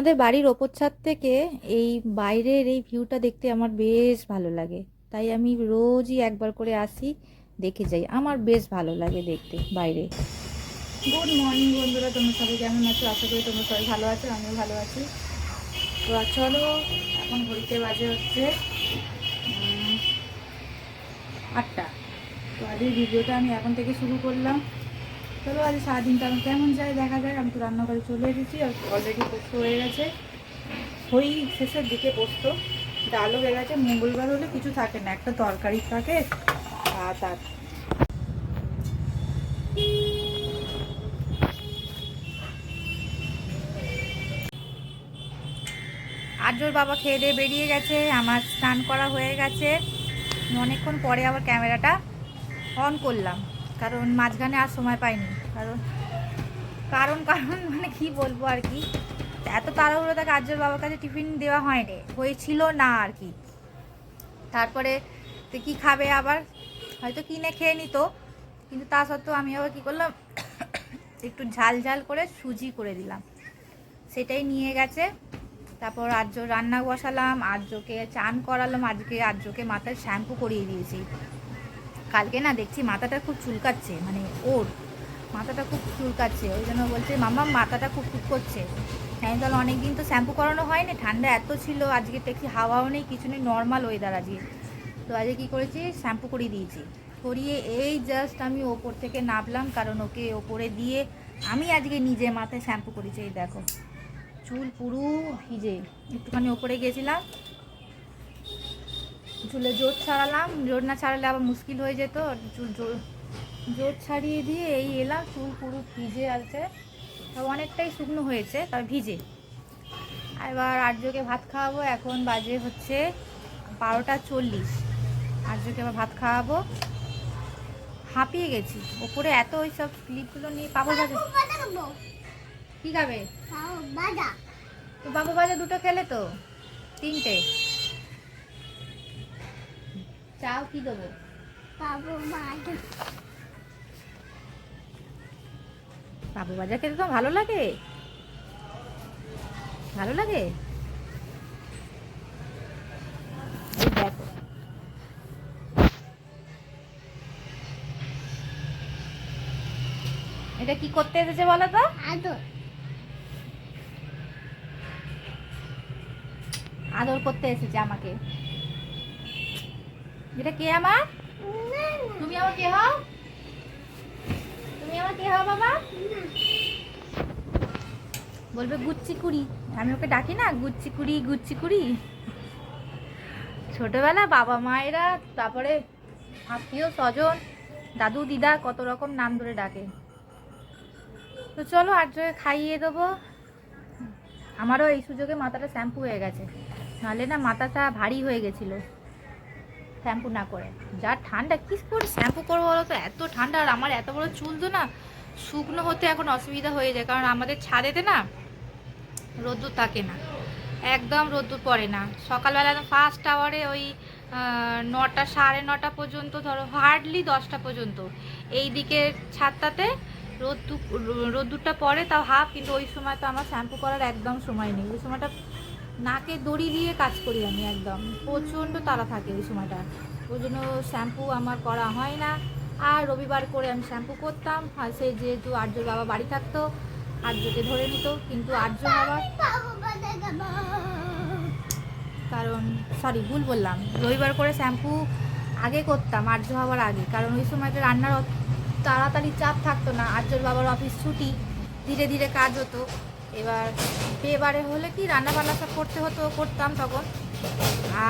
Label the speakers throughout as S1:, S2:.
S1: আমাদের বাড়ির ওপর ছাদ থেকে এই বাইরের এই ভিউটা দেখতে আমার বেশ ভালো লাগে। তাই আমি রোজই একবার করে আসি, দেখে যাই। আমার বেশ ভালো লাগে দেখতে বাইরে। গুড মর্নিং বন্ধুরা, তোমরা সবাই কেমন আছো? আশা করি তোমরা সবাই ভালো আছো, আমিও ভালো আছি। তো চলো, এখন ঘড়িতে বাজে হচ্ছে 8টা। তো আজকের ভিডিওটা আমি এখন থেকে শুরু করলাম। চলো আজ সারাদিনটা আমার কেমন যায় দেখা যায়। আমি তো রান্নাঘরে চলে এসেছি, আর অলরেডি পোস্ত হয়ে গেছে। ওই শেষের দিকে পোস্ত, ডালও হয়ে গেছে। মঙ্গলবার হলে কিছু থাকে না, একটা তরকারি থাকে। ভাত আর আর্যর বাবা খেয়ে দিয়ে বেরিয়ে গেছে, আমার স্নান করা হয়ে গেছে। অনেকক্ষণ পরে আবার ক্যামেরাটা অন করলাম, কারণ মাঝখানে আর সময় পাইনি। কারণ কারণ কারণ মানে কি বলবো আর কি, এত তাড়াহুড়ো তাকে আর্যর বাবার কাছে টিফিন দেওয়া হয়নি, হয়েছিল না আর কি। তারপরে তো কী খাবে আবার, হয়তো কিনে খেয়ে নিত, কিন্তু তা সত্ত্বেও আমি আবার কী করলাম, একটু ঝাল ঝাল করে সুজি করে দিলাম, সেটাই নিয়ে গেছে। তারপর আর্য রান্না বসালাম, আর্যকে চান করালাম। আজকে আর্যকে মাথায় শ্যাম্পু করিয়ে দিয়েছি। কালকে না দেখছি মাথাটা খুব চুলকাচ্ছে, মানে ওর মাথাটা খুব চুলকাচ্ছে, ওই জন্য বলছে মাম্মা মাথাটা খুব টুক করছে। হ্যাঁ, তাহলে অনেকদিন তো শ্যাম্পু করানো হয়নি, ঠান্ডা এত ছিল, আজকে দেখছি হাওয়াও নেই, কিছু নেই, নর্মাল ওয়েদার আজকে। তো আজকে কী করেছি, শ্যাম্পু করিয়ে দিয়েছি। করিয়ে এই জাস্ট আমি ওপর থেকে নামলাম, কারণ ওকে ওপরে দিয়ে আমি আজকে নিজে মাথায় শ্যাম্পু করেছি। এই দেখো চুল পুরো ভিজে। একটুখানি ওপরে গেছিলাম, চুলে জোর ছাড়ালাম, জোর না ছাড়ালে আবার মুশকিল হয়ে যেত। চুল জোর ছাড়িয়ে দিয়ে এই এলাম, চুল পুরো ভিজে আছে, অনেকটাই শুকনো হয়েছে তবে ভিজে। এবার আর্যকে ভাত খাওয়াবো, এখন বাজে হচ্ছে 12টা 40। আর্যকে আবার ভাত খাওয়াবো। হাঁপিয়ে গেছি, ওপরে এত ওই সব ক্লিপগুলো নিয়ে। পাপড় ভাজা কি খাবে? তো বাবু ভাজা দুটো খেলে তো, 3টে। চাও কি দেবো? বাবু ভাজা খেতে তো ভালো লাগে, ভালো লাগে। এই দেখো, এটা কি করতে এসেছে বলো তো? আদর করতে এসেছে আমাকে। এটা কে আমার? তুমি আমার কে হও? তুমি আমার কে হও বাবা? বলবে গুচ্ছি কুড়ি। আমি ওকে ডাকি না গুচ্ছি কুড়ি, গুচ্ছি কুড়ি। ছোটবেলা বাবা মায়েরা, তারপরে আত্মীয় স্বজন, দাদু দিদা, কত রকম নাম ধরে ডাকে। তো চলো আর্যকে খাইয়ে দেবো। আমারও এই সুযোগে মাথাটা শ্যাম্পু হয়ে গেছে, নাহলে না মাথাটা ভারী হয়ে গেছিলো শ্যাম্পু না করে। যা ঠান্ডা, কি করে শ্যাম্পু করবো বলো তো, এত ঠান্ডা। আর আমার এত বড় চুল তো না, শুকনো হতে এখন অসুবিধা হয়ে যায়, কারণ আমাদের ছাদেতে না রোদ্দুর থাকে না, একদম রোদ্দুর পড়ে না। সকালবেলা একদম ফার্স্ট আওয়ারে ওই 9টা 9:30 পর্যন্ত, ধরো হার্ডলি 10টা পর্যন্ত এই দিকের ছাদটাতে রোদ্দুরটা পড়ে, তাও হাফ। কিন্তু ওই সময় তো আমার শ্যাম্পু করার একদম সময় নেই। ওই সময়টা নাকে দড়ি দিয়ে কাজ করি আমি, একদম প্রচণ্ড তাড়া থাকে ওই সময়টা। ওই জন্য শ্যাম্পু আমার করা হয় না। আর রবিবার করে আমি শ্যাম্পু করতাম, আর সেই যেহেতু আর্যর বাবা বাড়ি থাকতো, আর্যকে ধরে নিত। কিন্তু আর্য বাবা, কারণ সরি ভুল বললাম, রবিবার করে শ্যাম্পু আগে করতাম আর্য হওয়ার আগে, কারণ ওই সময়টা রান্নার তাড়াতাড়ি চাপ থাকতো না। আর্যর বাবার অফিস ছুটি, ধীরে ধীরে কাজ হতো। এবার এবারে হলে কি রান্না বান্না সব করতে হতো, করতাম তখন।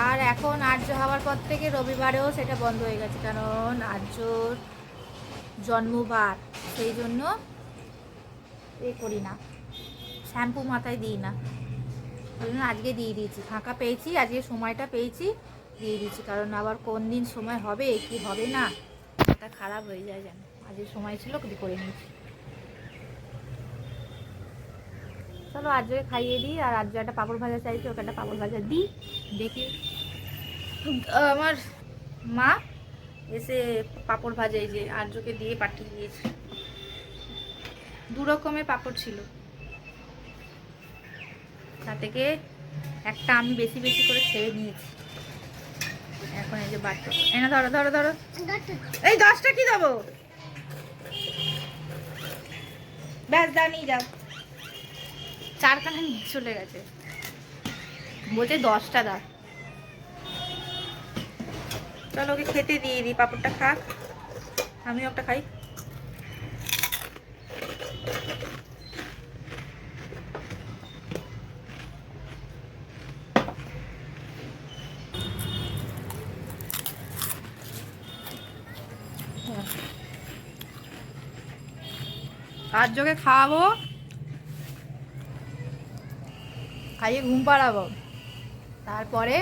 S1: আর এখন আর্য হওয়ার পর থেকে রবিবারেও সেটা বন্ধ হয়ে গেছে, কারণ আর্যর জন্মবার, সেই জন্য করি না, শ্যাম্পু মাথায় দিই না। ওই জন্য আজকে দিয়ে দিয়েছি, ফাঁকা পেয়েছি, আজকে সময়টা পেয়েছি, দিয়ে দিচ্ছি। কারণ আবার কোন দিন সময় হবে কি হবে না, এটা খারাপ হয়ে যায় যেন। আজকে সময় ছিল, করে নিয়েছি। চলো আর্যকে খাইয়ে দিই। আর আর্য একটা পাঁপড় ভাজা চাইছে, ওকে একটা পাঁপড় ভাজা দিই। দেখি আমার মা এসে পাঁপড় ভাজা এই যে আর্যকে দিয়ে পাঠিয়ে দিয়েছে। 2 রকমের পাঁপড় ছিল। তা থেকে একটা আমি বেশি বেশি করে খেয়ে নিয়েছি। এখন এই যে বাচ্চা এনে ধরো ধরো ধরো, এই 10টা কি দেবো, ব্যাস দা নিয়ে যাও। 4খানা নিয়ে চলে গেছে, বলছে 10টা দা। চলো ওকে খেতে দিয়ে দিই, পাপড়টা খাক, আমিও একটা খাই। আর যোগে খাওয়াবো, খাইয়ে ঘুম পাড়াবো। তারপরে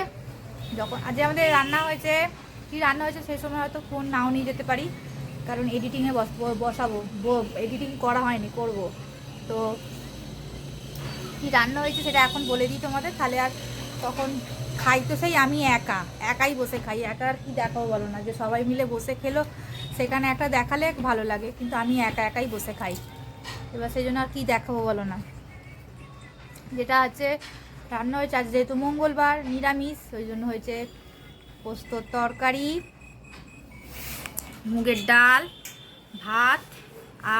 S1: যখন আজ আমাদের রান্না হয়েছে, কি রান্না হয়েছে সেই সময় হয়তো ফোন নাও নিয়ে যেতে পারি, কারণ এডিটিংয়ে বসাবো, এডিটিং করা হয়নি, করব। তো কি রান্না হয়েছে সেটা এখন বলে দিই তোমাদের, তাহলে আর তখন খাই তো সেই আমি একাই বসে খাই, একা আর কি দেখাবো বলো না, যে সবাই মিলে বসে খেলো সেখানে একটা দেখালে ভালো লাগে, কিন্তু আমি একাই বসে খাই। এবার সেই জন্য আর কি দেখাবো বলো না। যেটা হচ্ছে রান্না হয়েছে আজ যেহেতু মঙ্গলবার, নিরামিষ, ওই জন্য হয়েছে পোস্তর তরকারি, মুগের ডাল, ভাত,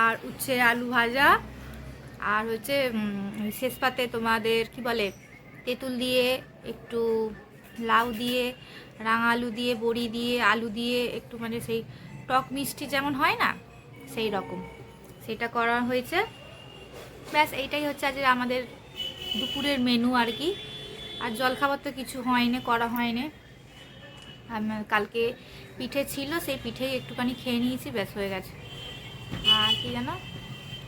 S1: আর উচ্ছে আলু ভাজা, আর হচ্ছে শেষ পাতে তোমাদের কি বলে তেঁতুল দিয়ে, একটু লাউ দিয়ে, রাঙা আলু দিয়ে, বড়ি দিয়ে, আলু দিয়ে একটু মানে সেই টক মিষ্টি যেমন হয় না সেই রকম, সেটা করা হয়েছে। ব্যাস এইটাই হচ্ছে আজ আমাদের দুপুরের মেনু আর কি। আর জলখাবার তো কিছু হয়নি, করা হয়নি। কালকে পিঠে ছিল, সেই পিঠেই একটুখানি খেয়ে নিয়েছি, ব্যাস হয়ে গেছে। আর কি জানো,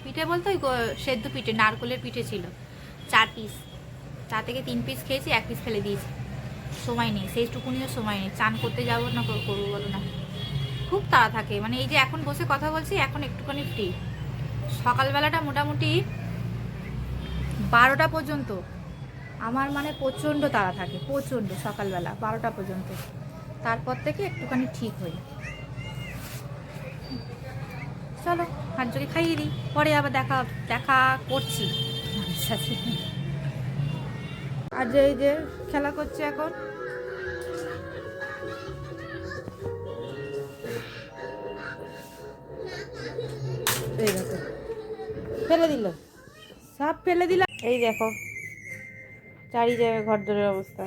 S1: পিঠে বলতে ওই সেদ্ধ পিঠে, নারকোলের পিঠে ছিল 4 পিস, তা থেকে 3 পিস খেয়েছি, 1 পিস ফেলে দিয়েছি। সময় নেই, সেইটুকুনিও সময় নেই, চান করতে যাবো না করবো বলো না, খুব তাড়া থাকে। মানে এই যে এখন বসে কথা বলছি, এখন একটুখানি ফ্রি। সকালবেলাটা মোটামুটি 12টা পর্যন্ত আমার মানে প্রচণ্ড তাড়া থাকে, প্রচণ্ড, সকালবেলা 12টা পর্যন্ত, তারপর থেকে একটুখানি ঠিক হই। চলো হাঁটজোকে খাইয়ে দিই, পরে আবার দেখা করছি মানুষের সাথে। আর এই যে খেলা করছে এখন, এই দেখো ফেলে দিল, সব ফেলে দিল, এই দেখো চারি জায়গায় ঘর দরের অবস্থা।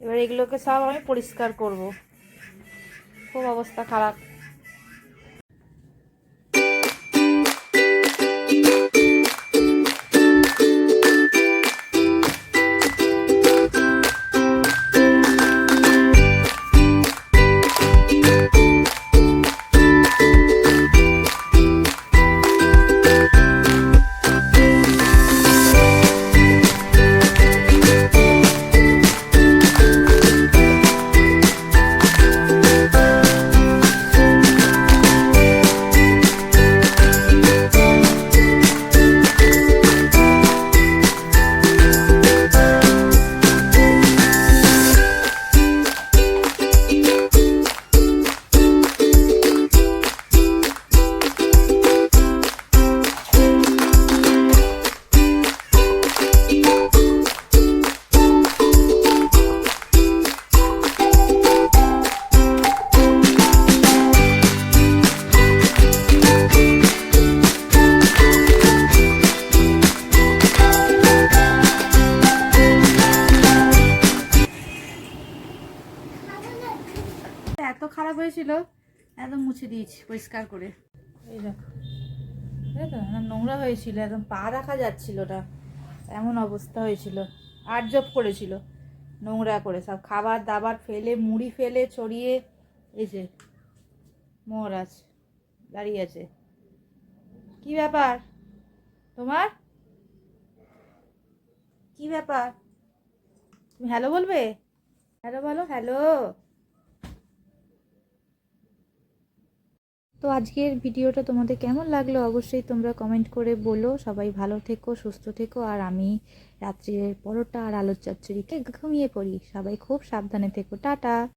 S1: এবার এগুলোকে সব আমি পরিষ্কার করব, খুব অবস্থা খারাপ। এত খারাপ হয়েছিল, একদম মুছে দিয়েছি পরিষ্কার করে। এই দেখো, নোংরা হয়েছিল, একদম পা রাখা যাচ্ছিল না, এমন অবস্থা হয়েছিল, আটজব করেছিল নোংরা করে, সব খাবার দাবার ফেলে, মুড়ি ফেলে ছড়িয়ে। এই যে মহারাজ দাঁড়িয়ে আছে, কি ব্যাপার তোমার, কি ব্যাপার, তুমি হ্যালো বলবে, হ্যালো বলো, হ্যালো। তো আজকের ভিডিওটা তোমাদের কেমন লাগলো অবশ্যই তোমরা কমেন্ট করে বলো। সবাই ভালো থেকো, সুস্থ থেকো, আর আমি রাত্রির পরোটা আর আলুর চচ্চড়ি খেয়ে ঘুমিয়ে পড়ি। সবাই খুব সাবধানে থেকো, টাটা।